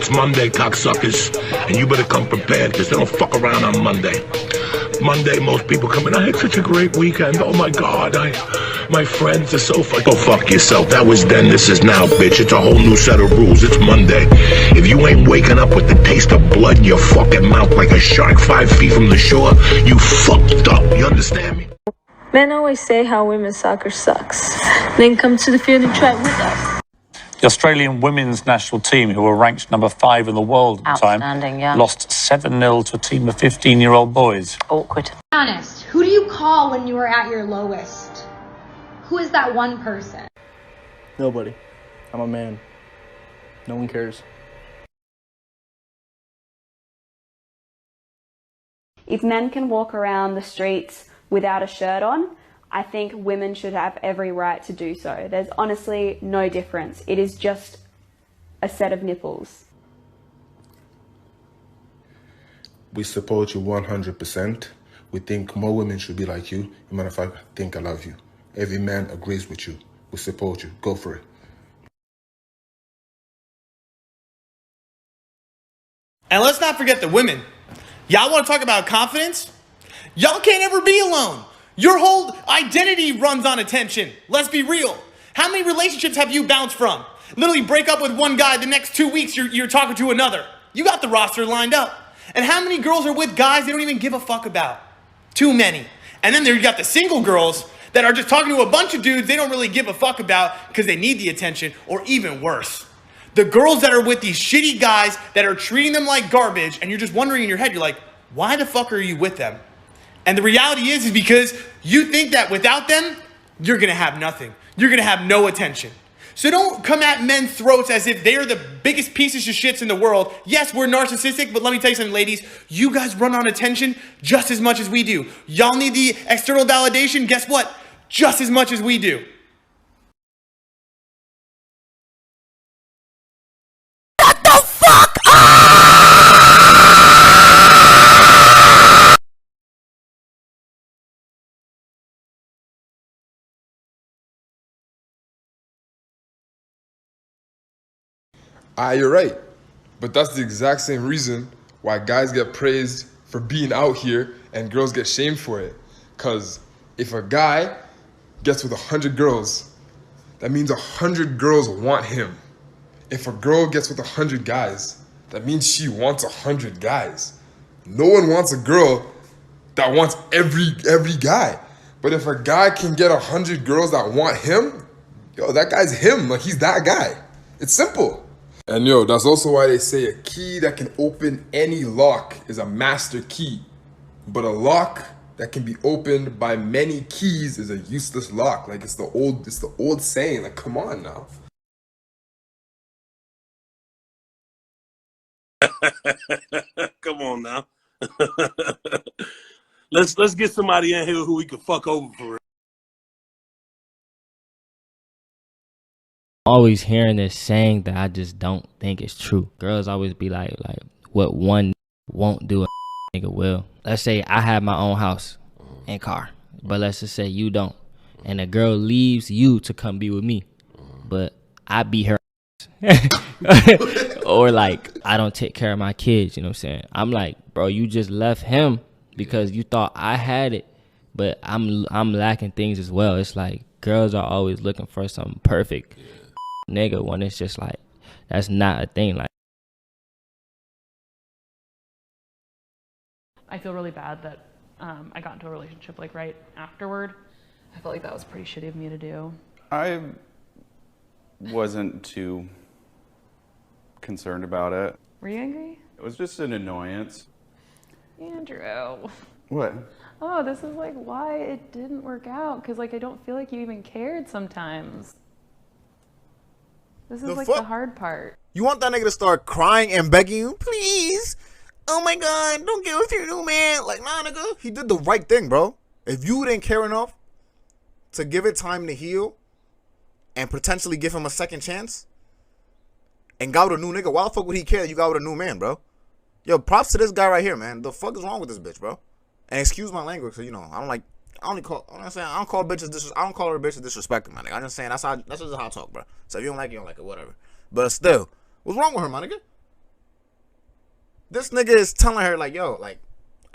It's Monday, cocksuckers, and you better come prepared, because they don't fuck around on Monday. Monday, most people come in, I had such a great weekend, oh my God, my friends are so fun. Go fuck yourself, that was then, this is now, bitch. It's a whole new set of rules, it's Monday. If you ain't waking up with the taste of blood in your fucking mouth like a shark 5 feet from the shore, you fucked up, you understand me? Men always say how women's soccer sucks. Then come to the field and try it with us. The Australian women's national team, who were ranked number 5 in the world at the time, lost 7-0 to a team of 15-year-old boys. Awkward. Be honest, who do you call when you are at your lowest? Who is that one person? Nobody. I'm a man. No one cares. If men can walk around the streets without a shirt on, I think women should have every right to do so. There's honestly no difference. It is just a set of nipples. We support you 100%. We think more women should be like you. As a matter of fact, I think I love you. Every man agrees with you. We support you. Go for it. And let's not forget the women. Y'all want to talk about confidence? Y'all can't ever be alone. Your whole identity runs on attention. Let's be real. How many relationships have you bounced from? Literally break up with one guy, the next 2 weeks you're talking to another. You got the roster lined up. And how many girls are with guys they don't even give a fuck about? Too many. And then there you got the single girls that are just talking to a bunch of dudes they don't really give a fuck about because they need the attention, or even worse. The girls that are with these shitty guys that are treating them like garbage, and you're just wondering in your head, you're like, why the fuck are you with them? And the reality is because you think that without them, you're going to have nothing. You're going to have no attention. So don't come at men's throats as if they are the biggest pieces of shits in the world. Yes, we're narcissistic, but let me tell you something, ladies. You guys run on attention just as much as we do. Y'all need the external validation. Guess what? Just as much as we do. You're right. But that's the exact same reason why guys get praised for being out here and girls get shamed for it. Because if a guy gets with 100 girls, that means 100 girls want him. If a girl gets with 100 guys, that means she wants 100 guys. No one wants a girl that wants every guy. But if a guy can get 100 girls that want him, yo, that guy's him. Like, he's that guy. It's simple. And yo, that's also why they say a key that can open any lock is a master key. But a lock that can be opened by many keys is a useless lock. Like, it's the old saying. Like, come on now. Come on now. let's get somebody in here who we can fuck over for real. Always hearing this saying that I just don't think it's true. Girls always be like what one won't do, a nigga will. Let's say I have my own house and car, but let's just say you don't, and a girl leaves you to come be with me, but I beat her or like I don't take care of my kids, you know what I'm saying? I'm like, bro, you just left him because you thought I had it, but I'm lacking things as well. It's like girls are always looking for something perfect nigga when it's just like that's not a thing. Like, I feel really bad that I got into a relationship like right afterward. I felt like that was pretty shitty of me to do. I wasn't too concerned about it. Were you angry? It was just an annoyance. Andrew. What? Oh, this is like why it didn't work out, because like I don't feel like you even cared sometimes. This is like the hard part. You want that nigga to start crying and begging you, please? Oh my God, don't get with your new man. Like, nah, nigga, he did the right thing, bro. If you didn't care enough to give it time to heal and potentially give him a second chance and got with a new nigga, why the fuck would he care you got with a new man, bro? Yo, props to this guy right here, man. The fuck is wrong with this bitch, bro? And excuse my language, cause you know, I don't call her a bitch disrespecting, my nigga. I'm just saying that's just how I talk, bro. So if you don't like it, you don't like it, whatever. But still, what's wrong with her, my nigga? This nigga is telling her, like, yo, like,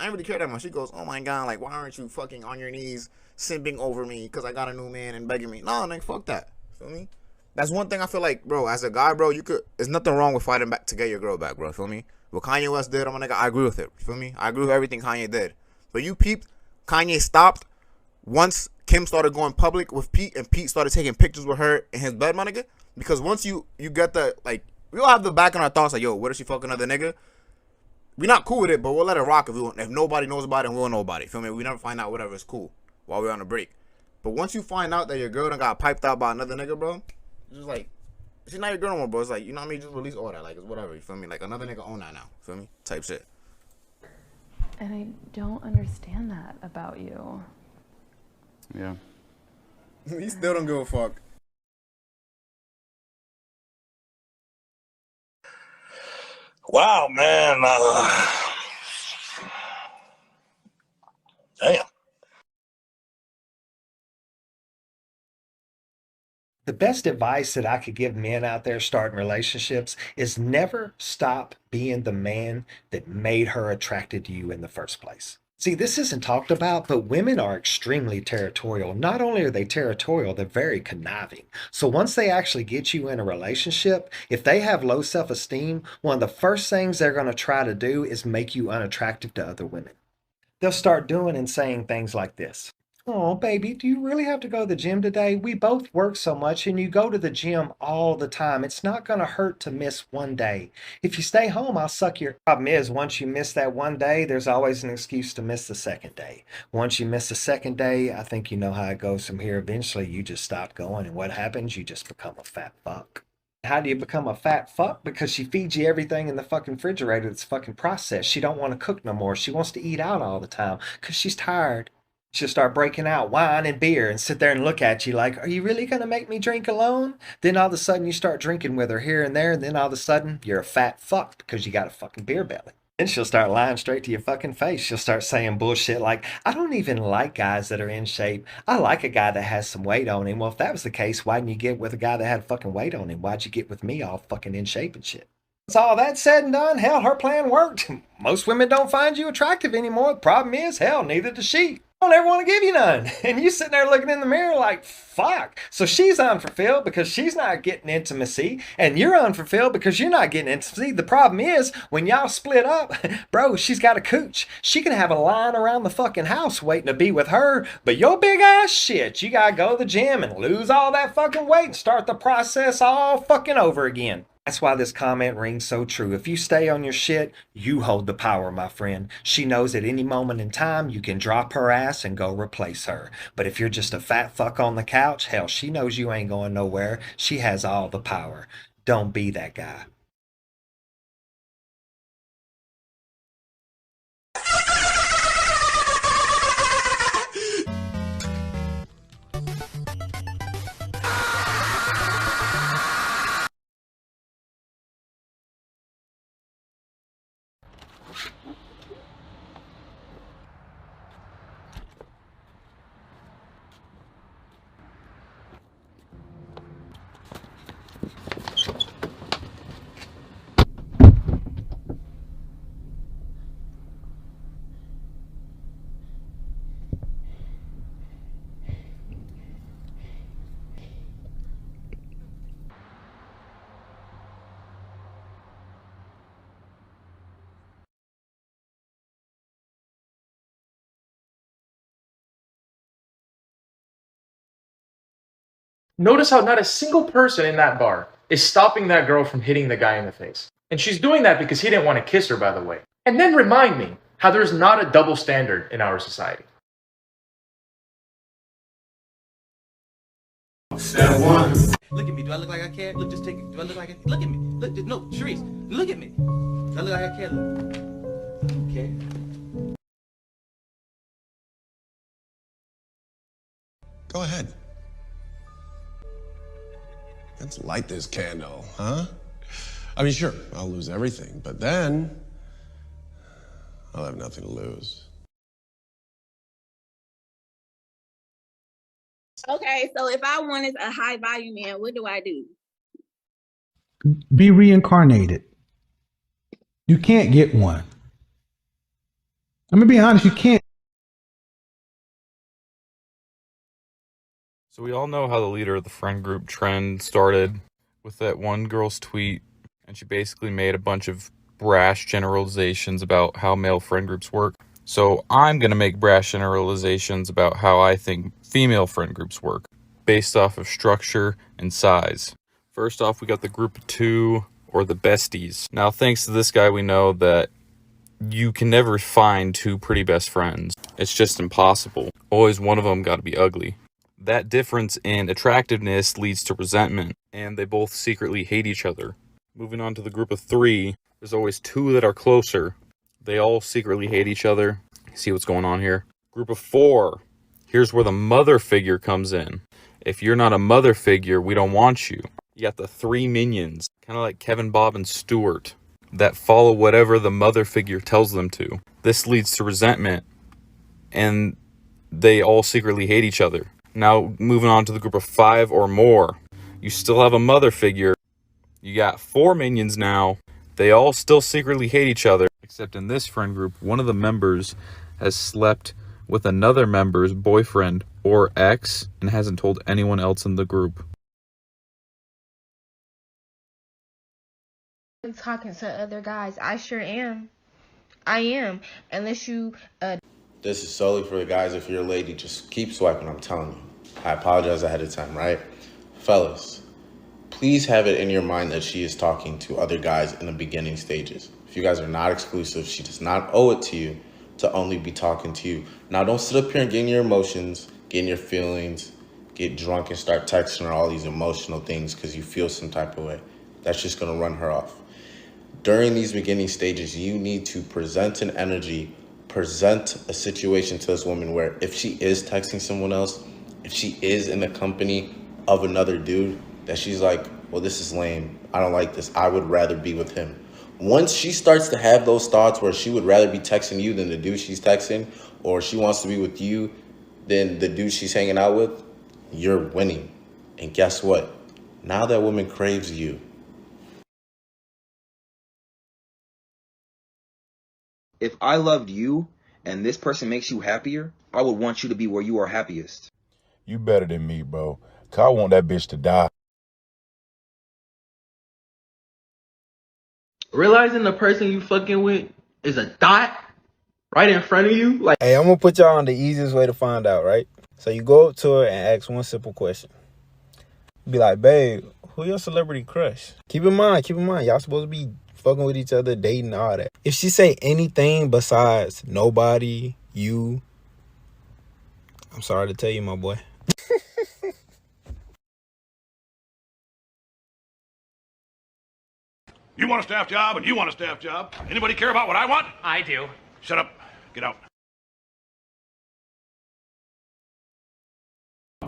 I ain't really care that much. She goes, oh my God, like, why aren't you fucking on your knees simping over me because I got a new man and begging me? No, nigga, fuck that. Feel me? That's one thing I feel like, bro, as a guy, bro, there's nothing wrong with fighting back to get your girl back, bro. Feel me? What Kanye West did, I'm a nigga, I agree with it. Feel me? I agree with everything Kanye did. But you peeped, Kanye stopped once Kim started going public with Pete and Pete started taking pictures with her in his bed, my nigga. Because once you get the, like, we all have the back in our thoughts, like, yo, what if she fucking another nigga? We not cool with it, but we'll let it rock if nobody knows about it and we'll know about it. Feel me? We never find out, whatever, it's cool while we're on a break. But once you find out that your girl done got piped out by another nigga, bro, it's just like, she's not your girl no more, bro. It's like, you know what I mean? Just release all that. Like, it's whatever, you feel me? Like, another nigga own that now. Feel me? Type shit. And I don't understand that about you. Yeah. He still don't give a fuck. Wow, man. Damn. The best advice that I could give men out there starting relationships is never stop being the man that made her attracted to you in the first place. See, this isn't talked about, but women are extremely territorial. Not only are they territorial, they're very conniving. So once they actually get you in a relationship, if they have low self-esteem, one of the first things they're going to try to do is make you unattractive to other women. They'll start doing and saying things like this. Oh, baby, do you really have to go to the gym today? We both work so much and you go to the gym all the time. It's not going to hurt to miss one day. If you stay home, I'll suck your... Problem is, once you miss that one day, there's always an excuse to miss the second day. Once you miss the second day, I think you know how it goes from here. Eventually, you just stop going. And what happens? You just become a fat fuck. How do you become a fat fuck? Because she feeds you everything in the fucking refrigerator that's fucking processed. She don't want to cook no more. She wants to eat out all the time because she's tired. She'll start breaking out wine and beer and sit there and look at you like, are you really going to make me drink alone? Then all of a sudden you start drinking with her here and there. And then all of a sudden you're a fat fuck because you got a fucking beer belly. Then she'll start lying straight to your fucking face. She'll start saying bullshit like, I don't even like guys that are in shape. I like a guy that has some weight on him. Well, if that was the case, why didn't you get with a guy that had fucking weight on him? Why'd you get with me all fucking in shape and shit? Once all that said and done, hell, her plan worked. Most women don't find you attractive anymore. The problem is, hell, neither does she. Don't ever want to give you none. And you sitting there looking in the mirror like, fuck. So she's unfulfilled because she's not getting intimacy. And you're unfulfilled because you're not getting intimacy. The problem is, when y'all split up, bro, she's got a cooch. She can have a line around the fucking house waiting to be with her. But your big ass shit, you gotta go to the gym and lose all that fucking weight and start the process all fucking over again. That's why this comment rings so true. If you stay on your shit, you hold the power, my friend. She knows at any moment in time you can drop her ass and go replace her. But if you're just a fat fuck on the couch, hell, she knows you ain't going nowhere. She has all the power. Don't be that guy. Notice how not a single person in that bar is stopping that girl from hitting the guy in the face. And she's doing that because he didn't want to kiss her, by the way. And then remind me how there's not a double standard in our society. Step one. Look at me. Do I look like I care? Look, just take it. Do I look like I look at me? Look, no, Sharice, look at me. Do I look like I care? Look. I don't care. Go ahead. Let's light this candle, huh? I mean, sure, I'll lose everything, but then I'll have nothing to lose. Okay, so if I wanted a high volume man, what do I do? Be reincarnated. You can't get one. I'm gonna be honest, you can't. So we all know how the leader of the friend group trend started with that one girl's tweet, and she basically made a bunch of brash generalizations about how male friend groups work. So I'm going to make brash generalizations about how I think female friend groups work, based off of structure and size. First off, we got the group of two, or the besties. Now, thanks to this guy, we know that you can never find two pretty best friends. It's just impossible. Always one of them got to be ugly. That difference in attractiveness leads to resentment, and they both secretly hate each other. Moving on to the group of three, there's always two that are closer. They all secretly hate each other. See what's going on here? Group of four, here's where the mother figure comes in. If you're not a mother figure, we don't want you. You got the three minions, kind of like Kevin, Bob, and Stuart, that follow whatever the mother figure tells them to. This leads to resentment, and they all secretly hate each other. Now, moving on to the group of five or more, you still have a mother figure. You got four minions now. They all still secretly hate each other, except in this friend group, one of the members has slept with another member's boyfriend or ex and hasn't told anyone else in the group. Talking to other guys. I sure am. I am. Unless you This is solely for the guys. If you're a lady, just keep swiping, I'm telling you. I apologize ahead of time, right? Fellas, please have it in your mind that she is talking to other guys in the beginning stages. If you guys are not exclusive, she does not owe it to you to only be talking to you. Now, don't sit up here and get in your emotions, get in your feelings, get drunk and start texting her all these emotional things because you feel some type of way. That's just going to run her off. During these beginning stages, you need to present an energy, present a situation to this woman where if she is texting someone else, if she is in the company of another dude, that she's like, well, this is lame. I don't like this. I would rather be with him. Once she starts to have those thoughts where she would rather be texting you than the dude she's texting, or she wants to be with you than the dude she's hanging out with, you're winning. And guess what? Now that woman craves you. If I loved you and this person makes you happier, I would want you to be where you are happiest. You better than me, bro. 'Cause I want that bitch to die. Realizing the person you fucking with is a dot right in front of you, like, Hey, I'm gonna put y'all on the easiest way to find out, right? So you go up to her and ask one simple question. Be like, babe, who your celebrity crush? Keep in mind, y'all supposed to be fucking with each other, dating, all that. If she say anything besides nobody, you, I'm sorry to tell you, my boy. You want a staff job and you want a staff job. Anybody care about what I want? I do. Shut up. Get out.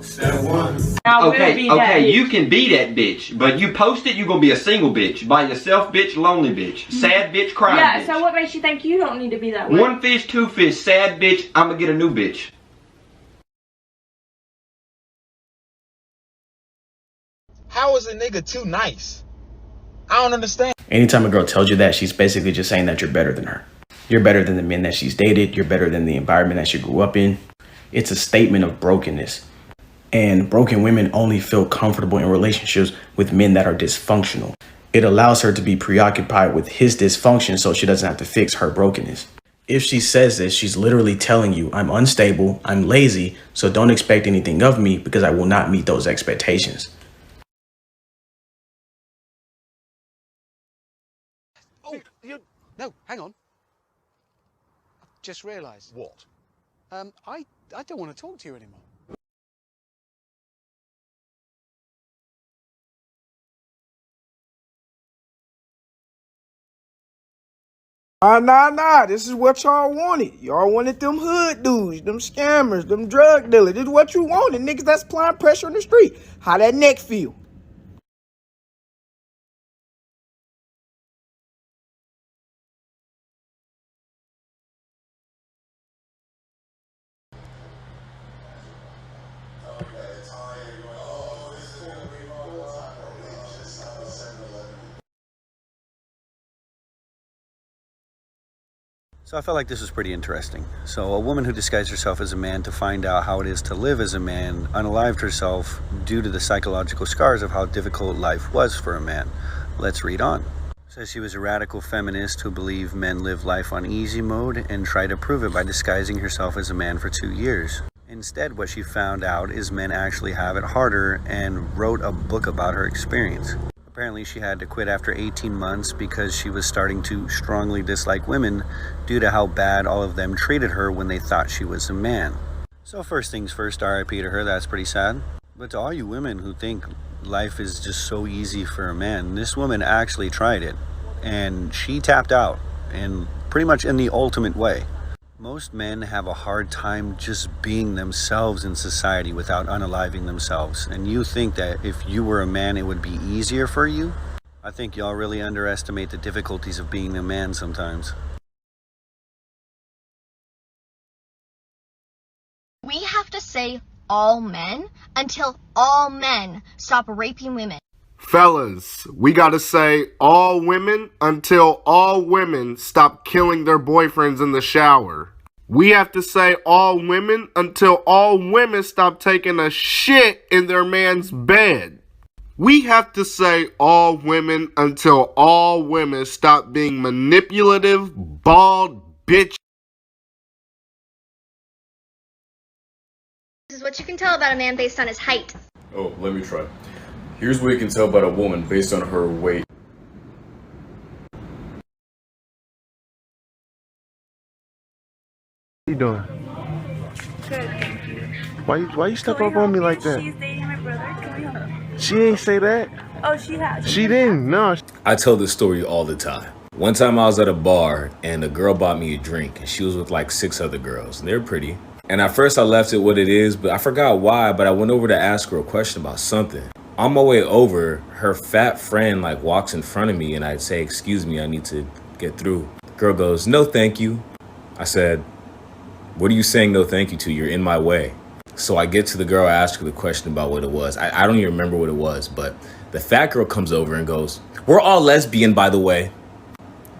Step one. Okay, you can be that bitch, but you post it, you gonna be a single bitch. By yourself, bitch, lonely bitch. Sad bitch, crying bitch. So what makes you think you don't need to be that way? One fish, two fish, sad bitch, I'ma get a new bitch. How is a nigga too nice? I don't understand. Anytime a girl tells you that, she's basically just saying that you're better than her. You're better than the men that she's dated. You're better than the environment that she grew up in. It's a statement of brokenness. And broken women only feel comfortable in relationships with men that are dysfunctional. It allows her to be preoccupied with his dysfunction so she doesn't have to fix her brokenness. If she says this, she's literally telling you, I'm unstable, I'm lazy, so don't expect anything of me because I will not meet those expectations. No, hang on. I've just realised. What? I don't want to talk to you anymore. Nah. This is what y'all wanted. Y'all wanted them hood dudes, them scammers, them drug dealers. This is what you wanted, niggas that's applying pressure on the street. How that neck feel? So I felt like this was pretty interesting. So a woman who disguised herself as a man to find out how it is to live as a man unalived herself due to the psychological scars of how difficult life was for a man. Let's read on. Says she was a radical feminist who believed men live life on easy mode and tried to prove it by disguising herself as a man for 2 years. Instead, what she found out is men actually have it harder, and wrote a book about her experience. Apparently, she had to quit after 18 months because she was starting to strongly dislike women due to how bad all of them treated her when they thought she was a man. So first things first, RIP to her, that's pretty sad. But to all you women who think life is just so easy for a man, this woman actually tried it. And she tapped out, and pretty much in the ultimate way. Most men have a hard time just being themselves in society without unaliving themselves. And you think that if you were a man, it would be easier for you? I think y'all really underestimate the difficulties of being a man sometimes. We have to say all men until all men stop raping women. Fellas, we gotta say all women until all women stop killing their boyfriends in the shower. We have to say all women until all women stop taking a shit in their man's bed. We have to say all women until all women stop being manipulative, bald bitch. This is what you can tell about a man based on his height. Oh, let me try. Here's what you can tell about a woman based on her weight. What you doing? Good, thank you. Why you step up on me like that? She's dating my brother. Can we help? She ain't say that. Oh, she has. She didn't. No. I tell this story all the time. One time I was at a bar and a girl bought me a drink and she was with like 6 other girls and they're pretty. And at first I left it what it is, but I forgot why, but I went over to ask her a question about something. On my way over, her fat friend like walks in front of me and I'd say, "Excuse me, I need to get through." Girl goes, "No, thank you." I said, "What are you saying no thank you to? You're in my way." So I get to the girl, I ask her the question about what it was. I don't even remember what it was, but the fat girl comes over and goes, "We're all lesbian, by the way."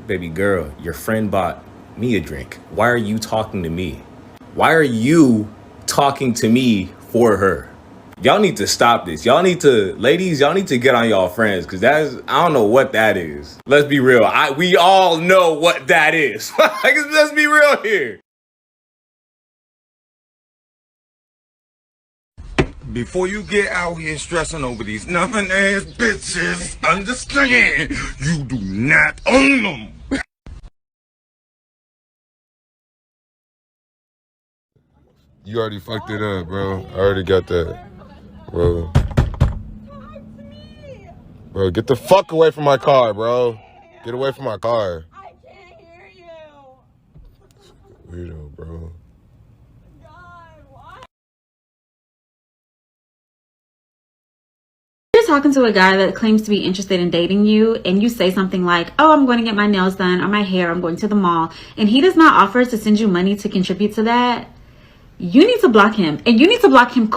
Baby girl, your friend bought me a drink. Why are you talking to me? Why are you talking to me for her? Y'all need to stop this. Y'all need to, ladies, y'all need to get on y'all friends, because I don't know what that is. Let's be real. We all know what that is. Let's be real here. Before you get out here stressing over these nothing ass bitches, understand you do not own them. You already fucked it up, bro. I already got that. Bro. Bro, get the fuck away from my car, bro. Get away from my car. I can't hear you. Weirdo, bro. You're talking to a guy that claims to be interested in dating you and you say something like, "Oh, I'm going to get my nails done or my hair, I'm going to the mall," and he does not offer to send you money to contribute to that, you need to block him, and you need to block him